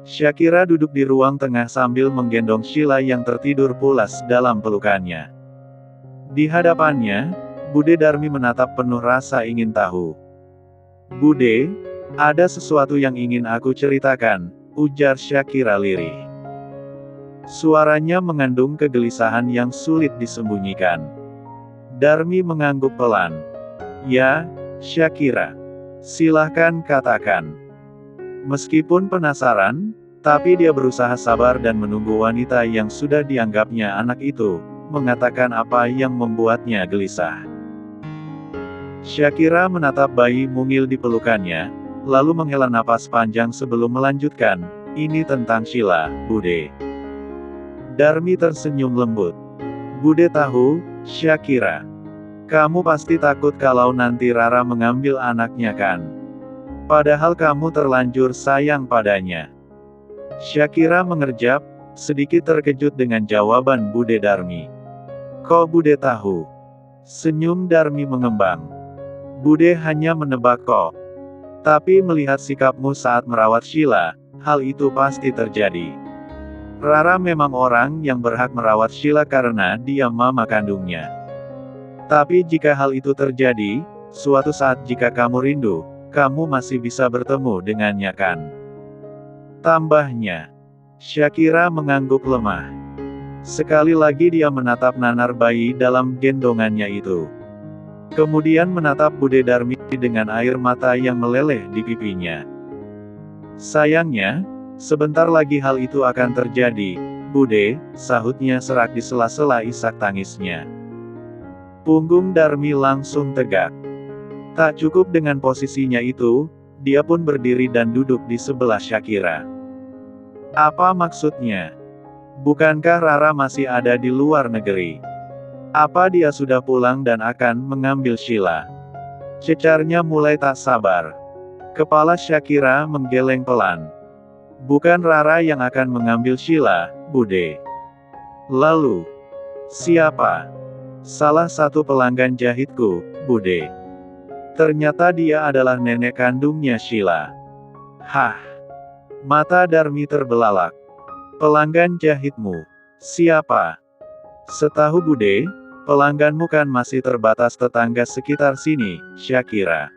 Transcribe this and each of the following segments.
Shakira duduk di ruang tengah sambil menggendong Sheila yang tertidur pulas dalam pelukannya. Di hadapannya, Bude Darmi menatap penuh rasa ingin tahu. "Bude, ada sesuatu yang ingin aku ceritakan," ujar Shakira lirih. Suaranya mengandung kegelisahan yang sulit disembunyikan. Darmi mengangguk pelan. "Ya, Shakira. Silahkan katakan." Meskipun penasaran, tapi dia berusaha sabar dan menunggu wanita yang sudah dianggapnya anak itu mengatakan apa yang membuatnya gelisah. Shakira menatap bayi mungil di pelukannya, lalu menghela napas panjang sebelum melanjutkan, "Ini tentang Sheila, Bude." Darmi tersenyum lembut. "Bude tahu, Shakira. Kamu pasti takut kalau nanti Rara mengambil anaknya kan? Padahal kamu terlanjur sayang padanya." Shakira mengerjap, sedikit terkejut dengan jawaban Bude Darmi. "Kok Bude tahu?" Senyum Darmi mengembang. "Bude hanya menebak kok. Tapi melihat sikapmu saat merawat Sheila, hal itu pasti terjadi. Rara memang orang yang berhak merawat Sheila karena dia mama kandungnya. Tapi jika hal itu terjadi, suatu saat jika kamu rindu, kamu masih bisa bertemu dengannya kan?" Tambahnya. Shakira mengangguk lemah. Sekali lagi dia menatap nanar bayi dalam gendongannya itu. Kemudian menatap Bude Darmi dengan air mata yang meleleh di pipinya. "Sayangnya, sebentar lagi hal itu akan terjadi, Bude," sahutnya serak di sela-sela isak tangisnya. Punggung Darmi langsung tegak. Tak cukup dengan posisinya itu, dia pun berdiri dan duduk di sebelah Shakira. "Apa maksudnya? Bukankah Rara masih ada di luar negeri? Apa dia sudah pulang dan akan mengambil Sheila?" Cecarnya mulai tak sabar. Kepala Shakira menggeleng pelan. "Bukan Rara yang akan mengambil Sheila, Bude." "Lalu, siapa?" "Salah satu pelanggan jahitku, Bude. Ternyata dia adalah nenek kandungnya Sheila." "Hah?" Mata Darmi terbelalak. "Pelanggan jahitmu? Siapa?" "Setahu Bude, pelangganmu kan masih terbatas tetangga sekitar sini, Shakira."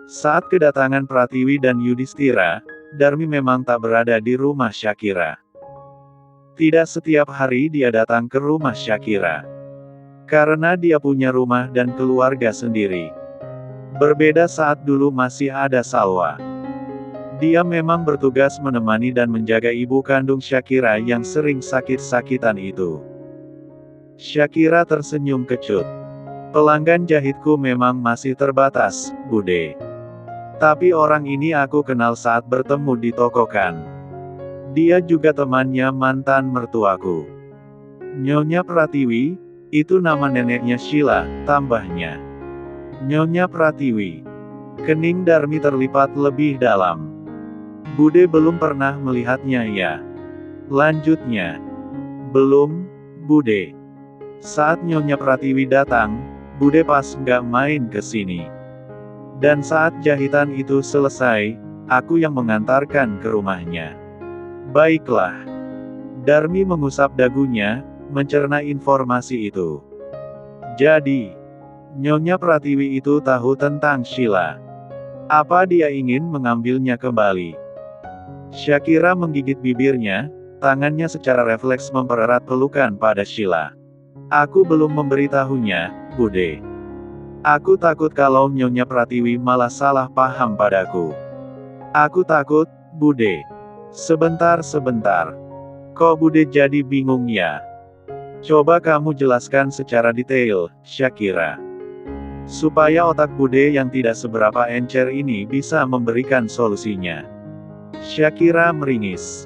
Saat kedatangan Pratiwi dan Yudhistira, Darmi memang tak berada di rumah Shakira. Tidak setiap hari dia datang ke rumah Shakira. Karena dia punya rumah dan keluarga sendiri. Berbeda saat dulu masih ada Salwa. Dia memang bertugas menemani dan menjaga ibu kandung Shakira yang sering sakit-sakitan itu. Shakira tersenyum kecut. "Pelanggan jahitku memang masih terbatas, Bude. Tapi orang ini aku kenal saat bertemu di toko kan. Dia juga temannya mantan mertuaku. Nyonya Pratiwi, itu nama neneknya Sheila," tambahnya. "Nyonya Pratiwi." Kening Darmi terlipat lebih dalam. "Bude belum pernah melihatnya ya?" Lanjutnya. "Belum, Bude. Saat Nyonya Pratiwi datang, Bude pas nggak main ke sini. Dan saat jahitan itu selesai, aku yang mengantarkan ke rumahnya." "Baiklah." Darmi mengusap dagunya, mencerna informasi itu. "Jadi, Nyonya Pratiwi itu tahu tentang Sheila. Apa dia ingin mengambilnya kembali?" Shakira menggigit bibirnya, tangannya secara refleks mempererat pelukan pada Sheila. "Aku belum memberitahunya, Bude. Aku takut kalau Nyonya Pratiwi malah salah paham padaku. Aku takut, Bude." Sebentar. Kok Bude jadi bingung ya? Coba kamu jelaskan secara detail, Shakira. Supaya otak Bude yang tidak seberapa encer ini bisa memberikan solusinya. Shakira meringis.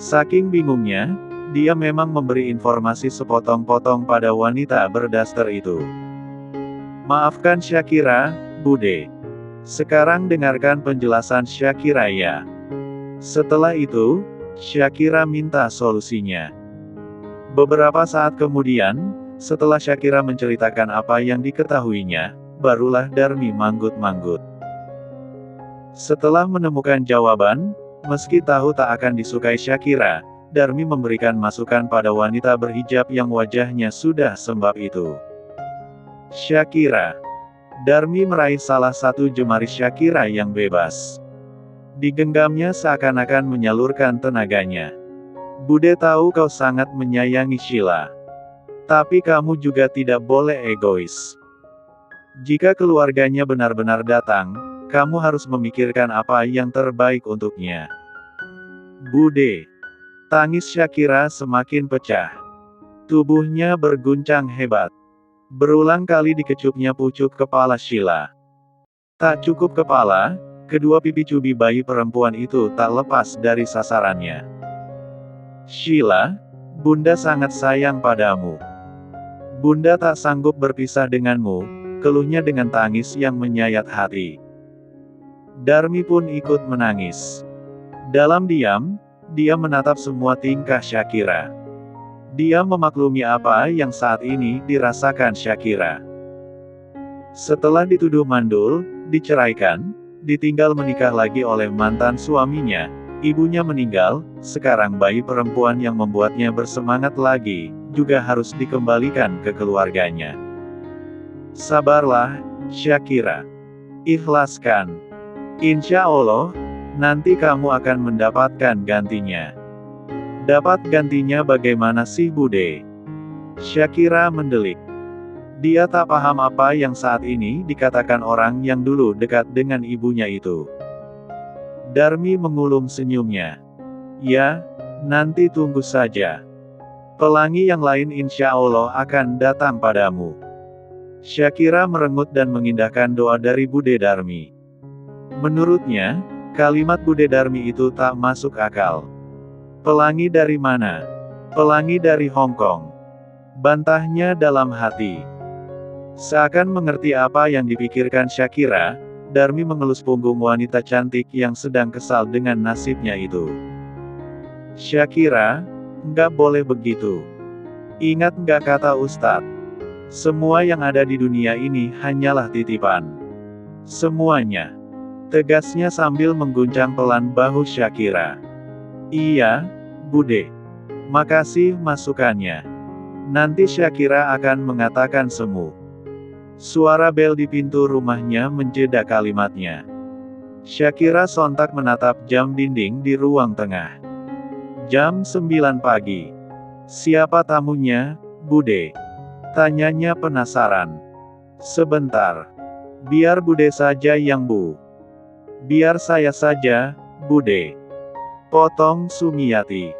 Saking bingungnya, dia memang memberi informasi sepotong-potong pada wanita berdaster itu. "Maafkan Shakira, Bude. Sekarang dengarkan penjelasan Shakira ya." Setelah itu, Shakira minta solusinya. Beberapa saat kemudian, setelah Shakira menceritakan apa yang diketahuinya, barulah Darmi manggut-manggut. Setelah menemukan jawaban, Meski tahu tak akan disukai Shakira, Darmi memberikan masukan pada wanita berhijab yang wajahnya sudah sembab itu. Shakira. Darmi meraih salah satu jemari Shakira yang bebas. Digenggamnya seakan-akan menyalurkan tenaganya. Bude tahu kau sangat menyayangi Sheila. Tapi kamu juga tidak boleh egois. Jika keluarganya benar-benar datang, kamu harus memikirkan apa yang terbaik untuknya. Bude. Tangis Shakira semakin pecah. Tubuhnya berguncang hebat. Berulang kali dikecupnya pucuk kepala Sheila. Tak cukup kepala, kedua pipi cubi bayi perempuan itu tak lepas dari sasarannya. Sheila, Bunda sangat sayang padamu. Bunda tak sanggup berpisah denganmu, keluhnya dengan tangis yang menyayat hati. Darmi pun ikut menangis. Dalam diam, dia menatap semua tingkah Shakira. Dia memaklumi apa yang saat ini dirasakan Shakira. Setelah dituduh mandul, diceraikan, ditinggal menikah lagi oleh mantan suaminya, ibunya meninggal, sekarang bayi perempuan yang membuatnya bersemangat lagi, juga harus dikembalikan ke keluarganya. Sabarlah, Shakira. Ikhlaskan. Insya Allah, nanti kamu akan mendapatkan gantinya. Dapat gantinya bagaimana sih Bude? Shakira mendelik. Dia tak paham apa yang saat ini dikatakan orang yang dulu dekat dengan ibunya itu. Darmi mengulum senyumnya. Ya, nanti tunggu saja. Pelangi yang lain insya Allah akan datang padamu. Shakira merengut dan mengindahkan doa dari Bude Darmi. Menurutnya, kalimat Bude Darmi itu tak masuk akal. Pelangi dari mana? Pelangi dari Hong Kong. Bantahnya dalam hati. Seakan mengerti apa yang dipikirkan Shakira, Darmi mengelus punggung wanita cantik yang sedang kesal dengan nasibnya itu. Shakira, nggak boleh begitu. Ingat nggak kata Ustadz? Semua yang ada di dunia ini hanyalah titipan. Semuanya. Tegasnya sambil mengguncang pelan bahu Shakira. Iya, Bude. Makasih masukannya. Nanti Shakira akan mengatakan semu. Suara bel di pintu rumahnya menjeda kalimatnya. Shakira sontak menatap jam dinding di ruang tengah. Jam 9 pagi. Siapa tamunya, Bude? Tanyanya penasaran. Sebentar. Biar Bude saja yang bu. Biar saya saja, Bude. Potong Sumiati.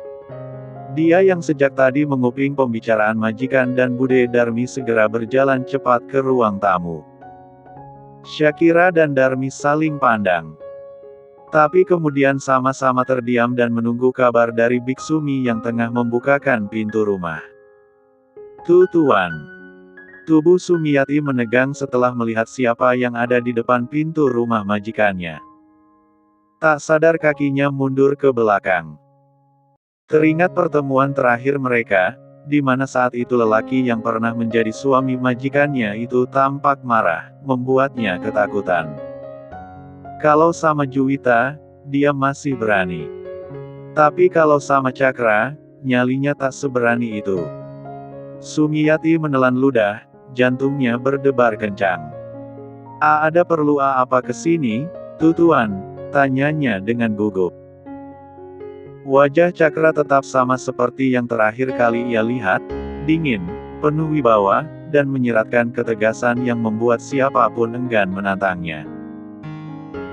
Dia yang sejak tadi menguping pembicaraan majikan dan Bude Darmi segera berjalan cepat ke ruang tamu. Shakira dan Darmi saling pandang. Tapi kemudian sama-sama terdiam dan menunggu kabar dari Biksumi yang tengah membukakan pintu rumah. Tuan. Tubuh Sumiati menegang setelah melihat siapa yang ada di depan pintu rumah majikannya. Tak sadar kakinya mundur ke belakang. Teringat pertemuan terakhir mereka, di mana saat itu lelaki yang pernah menjadi suami majikannya itu tampak marah, membuatnya ketakutan. Kalau sama Juwita, dia masih berani. Tapi kalau sama Cakra, nyalinya tak seberani itu. Sumiati menelan ludah, jantungnya berdebar kencang. Ada perlu apa kesini, Tuan? Tanyanya dengan gugup. Wajah Cakra tetap sama seperti yang terakhir kali ia lihat, dingin, penuh wibawa, dan menyiratkan ketegasan yang membuat siapapun enggan menantangnya.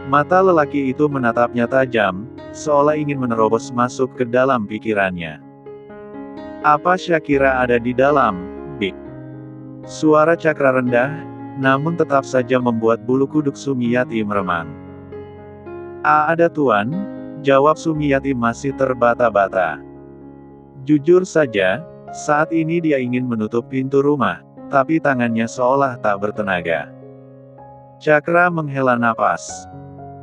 Mata lelaki itu menatapnya tajam, seolah ingin menerobos masuk ke dalam pikirannya. Apa Shakira ada di dalam, Bik? Suara Cakra rendah, namun tetap saja membuat bulu kuduk Sumiati meremang. Ada Tuan, jawab Sumiati masih terbata-bata. Jujur saja, saat ini dia ingin menutup pintu rumah, tapi tangannya seolah tak bertenaga. Cakra menghela napas.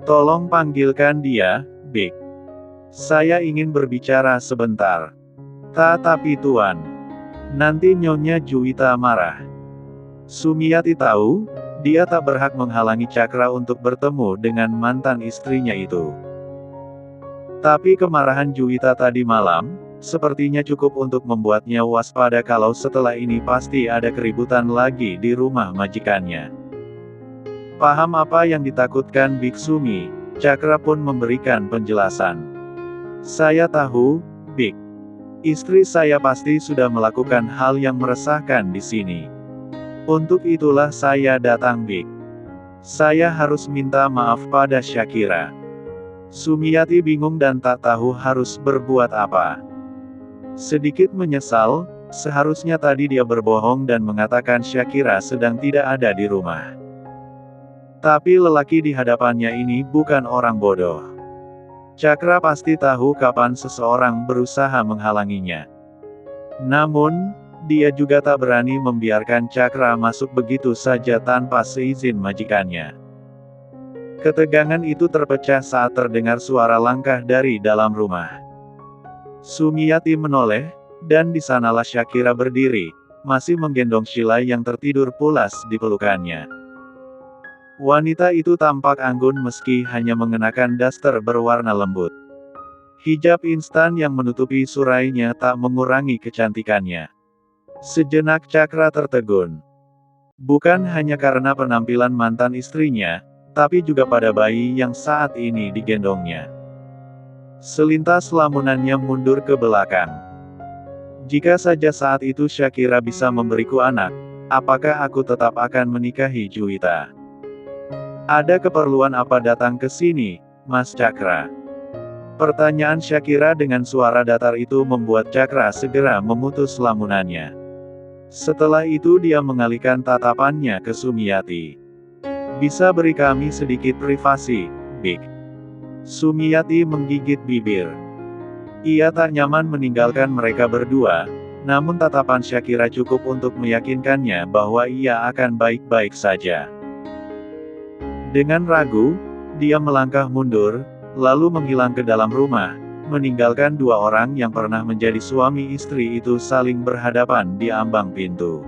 Tolong panggilkan dia, Bik. Saya ingin berbicara sebentar. Tapi Tuan. Nanti Nyonya Juwita marah. Sumiati tahu, dia tak berhak menghalangi Cakra untuk bertemu dengan mantan istrinya itu. Tapi kemarahan Juwita tadi malam, sepertinya cukup untuk membuatnya waspada kalau setelah ini pasti ada keributan lagi di rumah majikannya. Paham apa yang ditakutkan Biksumi, Cakra pun memberikan penjelasan. Saya tahu, Bik. Istri saya pasti sudah melakukan hal yang meresahkan di sini. Untuk itulah saya datang, Bik. Saya harus minta maaf pada Syakira. Sumiati bingung dan tak tahu harus berbuat apa. Sedikit menyesal, seharusnya tadi dia berbohong dan mengatakan Syakira sedang tidak ada di rumah. Tapi lelaki di hadapannya ini bukan orang bodoh. Cakra pasti tahu kapan seseorang berusaha menghalanginya. Namun, dia juga tak berani membiarkan Cakra masuk begitu saja tanpa seizin majikannya. Ketegangan itu terpecah saat terdengar suara langkah dari dalam rumah. Sumiati menoleh, dan di sanalah Syakira berdiri, masih menggendong Sheila yang tertidur pulas di pelukannya. Wanita itu tampak anggun meski hanya mengenakan daster berwarna lembut. Hijab instan yang menutupi surainya tak mengurangi kecantikannya. Sejenak Cakra tertegun. Bukan hanya karena penampilan mantan istrinya, tapi juga pada bayi yang saat ini digendongnya. Selintas lamunannya mundur ke belakang. Jika saja saat itu Syakira bisa memberiku anak, apakah aku tetap akan menikahi Juwita? Ada keperluan apa datang ke sini, Mas Cakra? Pertanyaan Syakira dengan suara datar itu membuat Cakra segera memutus lamunannya. Setelah itu dia mengalihkan tatapannya ke Sumiati. Bisa beri kami sedikit privasi, Bik. Sumiati menggigit bibir. Ia tak nyaman meninggalkan mereka berdua, namun tatapan Syakira cukup untuk meyakinkannya bahwa ia akan baik-baik saja. Dengan ragu, dia melangkah mundur, lalu menghilang ke dalam rumah, meninggalkan dua orang yang pernah menjadi suami istri itu saling berhadapan di ambang pintu.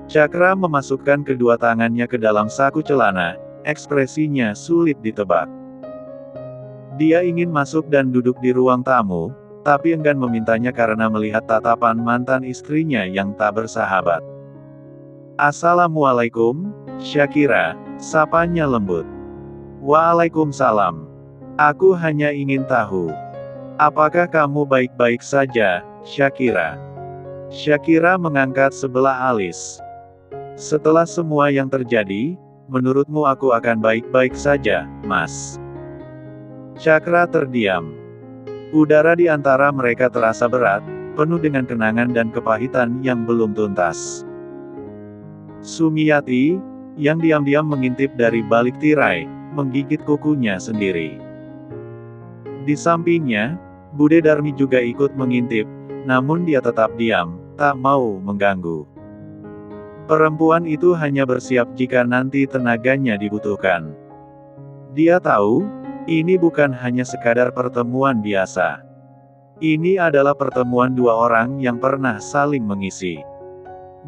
Cakra memasukkan kedua tangannya ke dalam saku celana, ekspresinya sulit ditebak. Dia ingin masuk dan duduk di ruang tamu, tapi enggan memintanya karena melihat tatapan mantan istrinya yang tak bersahabat. Assalamualaikum, Syakira, sapanya lembut. Waalaikumsalam. Aku hanya ingin tahu. Apakah kamu baik-baik saja, Syakira? Syakira mengangkat sebelah alis. Setelah semua yang terjadi, menurutmu aku akan baik-baik saja, Mas? Cakra terdiam. Udara di antara mereka terasa berat, penuh dengan kenangan dan kepahitan yang belum tuntas. Sumiati, yang diam-diam mengintip dari balik tirai, menggigit kukunya sendiri. Di sampingnya, Bude Darmi juga ikut mengintip, namun dia tetap diam, tak mau mengganggu. Perempuan itu hanya bersiap jika nanti tenaganya dibutuhkan. Dia tahu, ini bukan hanya sekadar pertemuan biasa. Ini adalah pertemuan dua orang yang pernah saling mengisi.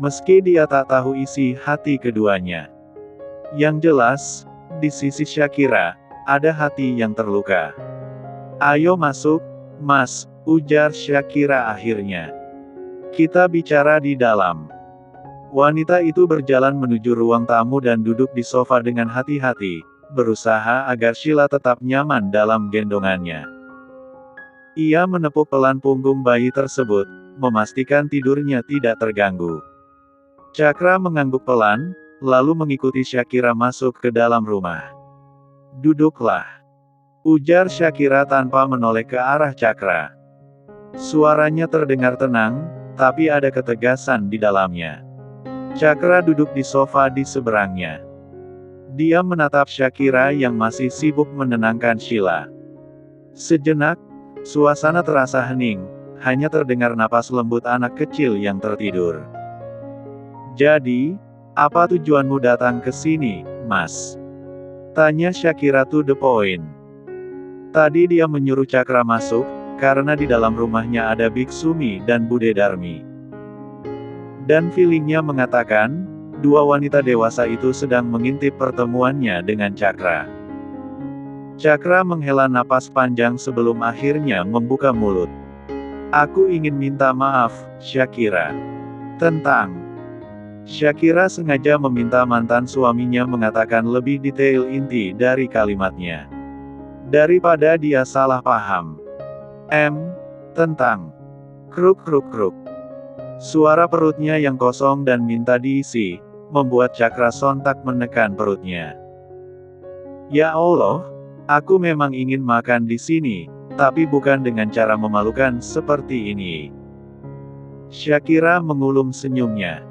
Meski dia tak tahu isi hati keduanya. Yang jelas, di sisi Syakira, ada hati yang terluka. Ayo masuk, Mas, ujar Syakira akhirnya. Kita bicara di dalam. Wanita itu berjalan menuju ruang tamu dan duduk di sofa dengan hati-hati, berusaha agar Sheila tetap nyaman dalam gendongannya. Ia menepuk pelan punggung bayi tersebut, memastikan tidurnya tidak terganggu. Cakra mengangguk pelan, lalu mengikuti Syakira masuk ke dalam rumah. Duduklah, ujar Syakira tanpa menoleh ke arah Cakra. Suaranya terdengar tenang, tapi ada ketegasan di dalamnya. Cakra duduk di sofa di seberangnya. Dia menatap Syakira yang masih sibuk menenangkan Sheila. Sejenak, suasana terasa hening, hanya terdengar napas lembut anak kecil yang tertidur. Jadi, apa tujuanmu datang ke sini, Mas? Tanya Syakira to the point. Tadi dia menyuruh Cakra masuk, karena di dalam rumahnya ada Biksumi dan Bude Darmi. Dan feelingnya mengatakan, dua wanita dewasa itu sedang mengintip pertemuannya dengan Cakra. Cakra menghela napas panjang sebelum akhirnya membuka mulut. Aku ingin minta maaf, Shakira. Tentang. Shakira sengaja meminta mantan suaminya mengatakan lebih detail inti dari kalimatnya. Daripada dia salah paham. Tentang. Kruk kruk kruk. Suara perutnya yang kosong dan minta diisi, membuat Cakra sontak menekan perutnya. Ya Allah, aku memang ingin makan di sini, tapi bukan dengan cara memalukan seperti ini. Shakira mengulum senyumnya.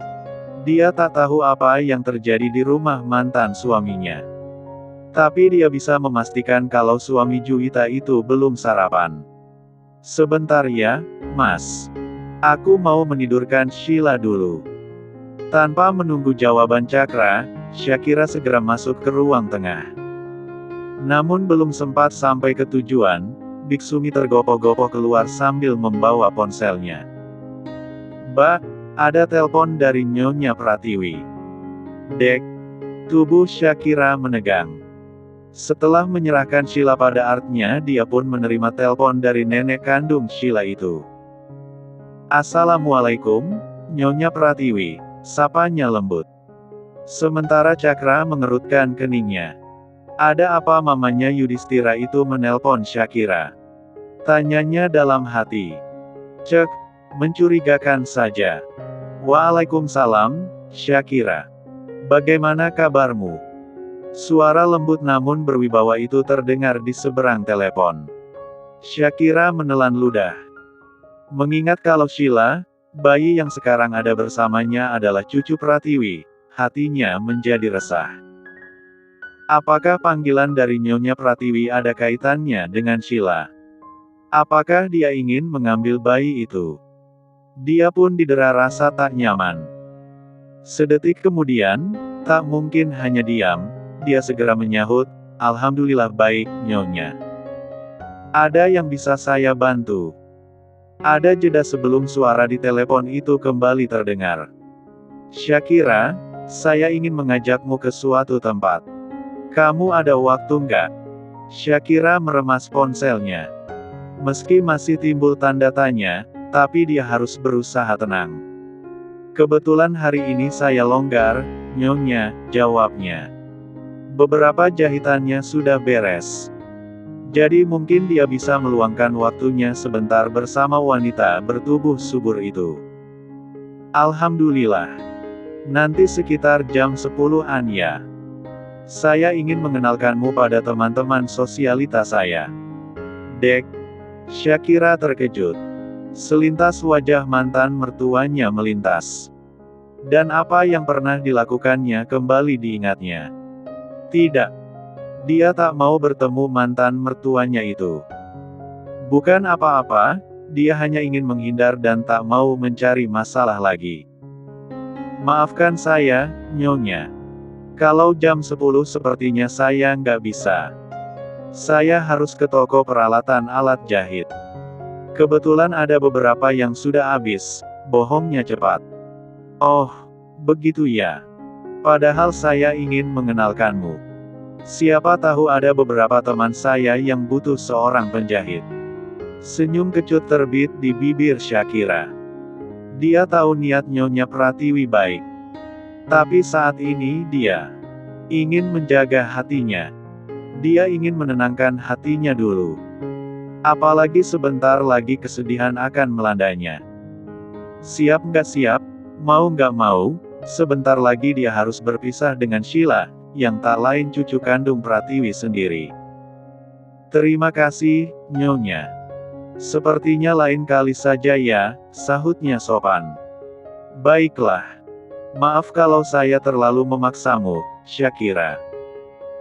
Dia tak tahu apa yang terjadi di rumah mantan suaminya. Tapi dia bisa memastikan kalau suami Juwita itu belum sarapan. Sebentar ya, Mas. Aku mau menidurkan Sheila dulu. Tanpa menunggu jawaban Cakra, Shakira segera masuk ke ruang tengah. Namun belum sempat sampai ke tujuan, Biksumi tergopoh-gopoh keluar sambil membawa ponselnya. Mbak, ada telepon dari Nyonya Pratiwi. Dek. Tubuh Shakira menegang. Setelah menyerahkan Sheila pada artnya, dia pun menerima telepon dari nenek kandung Sheila itu. Assalamualaikum, Nyonya Pratiwi, sapanya lembut. Sementara Cakra mengerutkan keningnya. Ada apa mamanya Yudhistira itu menelpon Shakira? Tanyanya dalam hati. Cek, mencurigakan saja. Waalaikumsalam, Shakira. Bagaimana kabarmu? Suara lembut namun berwibawa itu terdengar di seberang telepon. Shakira menelan ludah. Mengingat kalau Sheila, bayi yang sekarang ada bersamanya adalah cucu Pratiwi, hatinya menjadi resah. Apakah panggilan dari Nyonya Pratiwi ada kaitannya dengan Sheila? Apakah dia ingin mengambil bayi itu? Dia pun didera rasa tak nyaman. Sedetik kemudian, tak mungkin hanya diam, dia segera menyahut, Alhamdulillah baik, Nyonya. Ada yang bisa saya bantu? Ada jeda sebelum suara di telepon itu kembali terdengar. Shakira, saya ingin mengajakmu ke suatu tempat. Kamu ada waktu nggak? Shakira meremas ponselnya. Meski masih timbul tanda tanya, tapi dia harus berusaha tenang. Kebetulan hari ini saya longgar, Nyonya, jawabnya. Beberapa jahitannya sudah beres. Jadi mungkin dia bisa meluangkan waktunya sebentar bersama wanita bertubuh subur itu. Alhamdulillah. Nanti sekitar jam 10-an ya. Saya ingin mengenalkanmu pada teman-teman sosialitas saya. Dek. Shakira terkejut. Selintas wajah mantan mertuanya melintas. Dan apa yang pernah dilakukannya kembali diingatnya. Tidak. Dia tak mau bertemu mantan mertuanya itu. Bukan apa-apa, dia hanya ingin menghindar dan tak mau mencari masalah lagi. Maafkan saya, Nyonya. Kalau jam 10 sepertinya saya nggak bisa. Saya harus ke toko peralatan alat jahit. Kebetulan ada beberapa yang sudah habis, bohongnya cepat. Oh, begitu ya. Padahal saya ingin mengenalkanmu. Siapa tahu ada beberapa teman saya yang butuh seorang penjahit. Senyum kecut terbit di bibir Shakira. Dia tahu niat Nyonya Pratiwi baik. Tapi saat ini dia ingin menjaga hatinya. Dia ingin menenangkan hatinya dulu. Apalagi sebentar lagi kesedihan akan melandanya. Siap nggak siap, mau nggak mau, sebentar lagi dia harus berpisah dengan Sheila, yang tak lain cucu kandung Pratiwi sendiri. Terima kasih, Nyonya. Sepertinya lain kali saja ya, sahutnya sopan. Baiklah. Maaf kalau saya terlalu memaksamu, Shakira.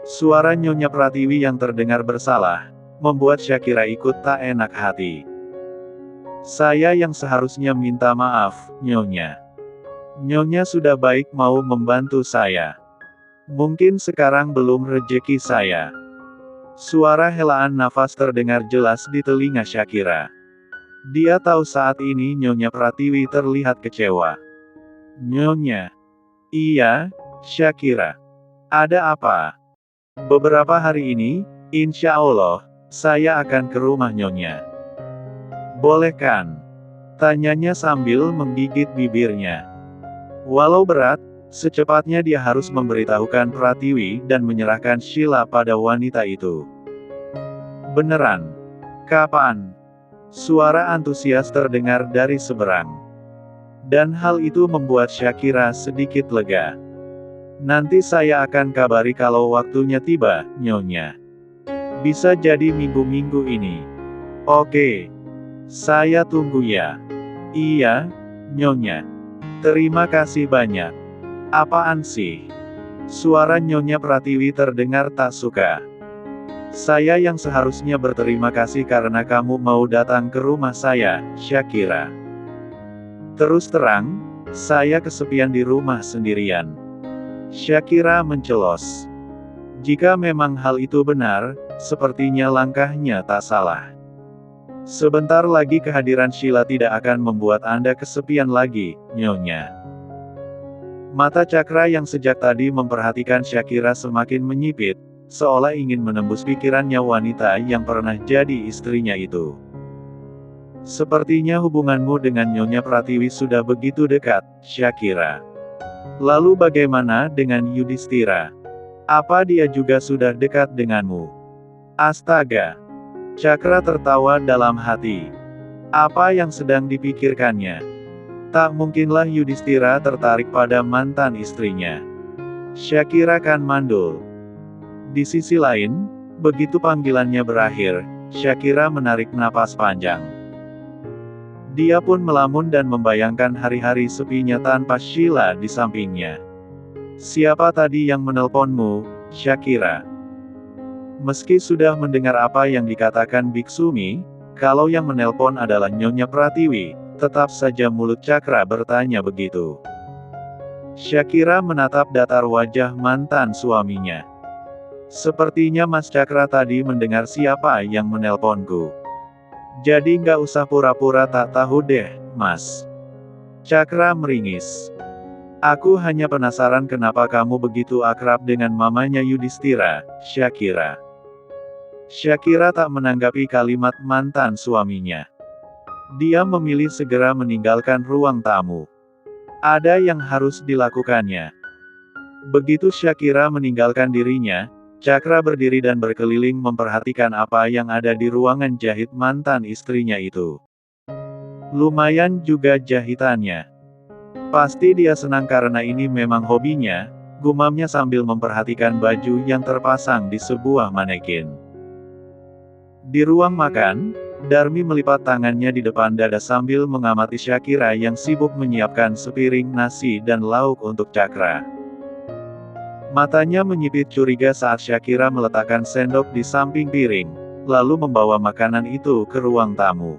Suara Nyonya Pratiwi yang terdengar bersalah, membuat Shakira ikut tak enak hati. Saya yang seharusnya minta maaf, Nyonya. Nyonya sudah baik mau membantu saya. Mungkin sekarang belum rejeki saya. Suara helaan nafas terdengar jelas di telinga Shakira. Dia tahu saat ini Nyonya Pratiwi terlihat kecewa. Nyonya. Iya, Shakira. Ada apa? Beberapa hari ini, Insya Allah, saya akan ke rumah Nyonya. Boleh kan? Tanyanya sambil menggigit bibirnya. Walau berat, secepatnya dia harus memberitahukan Pratiwi dan menyerahkan Sheila pada wanita itu. Beneran? Kapan? Suara antusias terdengar dari seberang. Dan hal itu membuat Shakira sedikit lega. Nanti saya akan kabari kalau waktunya tiba, Nyonya. Bisa jadi minggu-minggu ini. Oke. Saya tunggu ya. Iya, Nyonya. Terima kasih banyak. Apaan sih? Suara Nyonya Pratiwi terdengar tak suka. Saya yang seharusnya berterima kasih karena kamu mau datang ke rumah saya, Shakira. Terus terang, saya kesepian di rumah sendirian. Shakira mencelos. Jika memang hal itu benar, sepertinya langkahnya tak salah. Sebentar lagi kehadiran Sheila tidak akan membuat Anda kesepian lagi, Nyonya. Mata Cakra yang sejak tadi memperhatikan Shakira semakin menyipit, seolah ingin menembus pikirannya wanita yang pernah jadi istrinya itu. Sepertinya hubunganmu dengan Nyonya Pratiwi sudah begitu dekat, Shakira. Lalu bagaimana dengan Yudhistira? Apa dia juga sudah dekat denganmu? Astaga! Cakra tertawa dalam hati. Apa yang sedang dipikirkannya? Tak mungkinlah Yudhistira tertarik pada mantan istrinya. Shakira kan mandul. Di sisi lain, begitu panggilannya berakhir, Shakira menarik napas panjang. Dia pun melamun dan membayangkan hari-hari sepinya tanpa Sheila di sampingnya. Siapa tadi yang menelponmu, Shakira? Meski sudah mendengar apa yang dikatakan Biksumi, kalau yang menelpon adalah Nyonya Pratiwi, tetap saja mulut Cakra bertanya begitu. Shakira menatap datar wajah mantan suaminya. Sepertinya Mas Cakra tadi mendengar siapa yang menelponku. Jadi nggak usah pura-pura tak tahu deh, Mas. Cakra meringis. Aku hanya penasaran kenapa kamu begitu akrab dengan mamanya Yudhistira, Shakira. Shakira tak menanggapi kalimat mantan suaminya. Dia memilih segera meninggalkan ruang tamu. Ada yang harus dilakukannya. Begitu Shakira meninggalkan dirinya, Cakra berdiri dan berkeliling memperhatikan apa yang ada di ruangan jahit mantan istrinya itu. Lumayan juga jahitannya. Pasti dia senang karena ini memang hobinya, gumamnya sambil memperhatikan baju yang terpasang di sebuah manekin. Di ruang makan, Darmi melipat tangannya di depan dada sambil mengamati Shakira yang sibuk menyiapkan sepiring nasi dan lauk untuk Cakra. Matanya menyipit curiga saat Shakira meletakkan sendok di samping piring, lalu membawa makanan itu ke ruang tamu.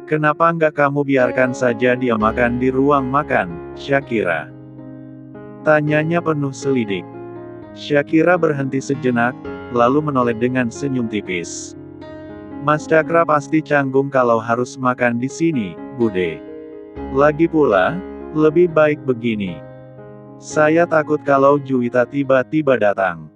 Kenapa nggak kamu biarkan saja dia makan di ruang makan, Shakira? Tanyanya penuh selidik. Shakira berhenti sejenak, lalu menoleh dengan senyum tipis. Mas Cakra pasti canggung kalau harus makan di sini, Bude. Lagi pula, lebih baik begini. Saya takut kalau Juwita tiba-tiba datang.